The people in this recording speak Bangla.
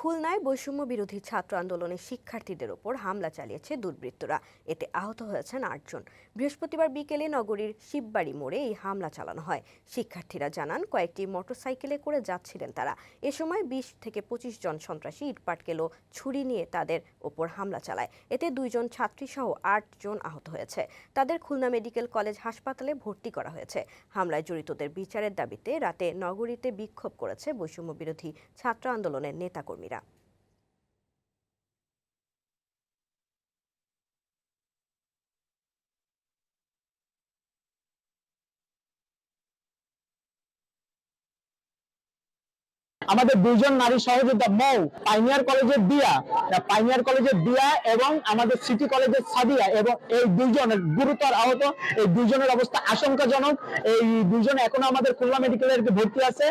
খুলনায় বৈষম্য বিরোধী ছাত্র আন্দোলনের শিক্ষার্থীদের ওপর হামলা চালিয়েছে দুর্বৃত্তরা। এতে আহত হয়েছেন ৮ জন। বৃহস্পতিবার বিকেলে নগরীর শিববাড়ি মোড়ে এই হামলা চালানো হয়। শিক্ষার্থীরা জানান, কয়েকটি মোটরসাইকেলে করে যাচ্ছিলেন তারা। এ সময় ২০ থেকে ২৫ জন সন্ত্রাসী ইটপাটকেল ও ছুরি নিয়ে তাদের ওপর হামলা চালায়। এতে ২ জন ছাত্রী সহ ৮ জন আহত হয়েছে। তাদের খুলনা মেডিকেল কলেজ হাসপাতালে ভর্তি করা হয়েছে। হামলায় জড়িতদের বিচারের দাবিতে রাতে নগরীতে বিক্ষোভ করেছে বৈষম্য বিরোধী ছাত্র আন্দোলনের নেতাকর্মীরা। আমাদের দুইজন নারী সহযোদ্ধা মৌ, পাইনিয়ার কলেজের দিয়া এবং আমাদের সিটি কলেজের সাদিয়া, এবং এই দুইজনের গুরুতর আহত। এই দুইজনের অবস্থা আশঙ্কাজনক। এই দুইজন এখনো আমাদের খুলনা মেডিকেলের ভর্তি আছে।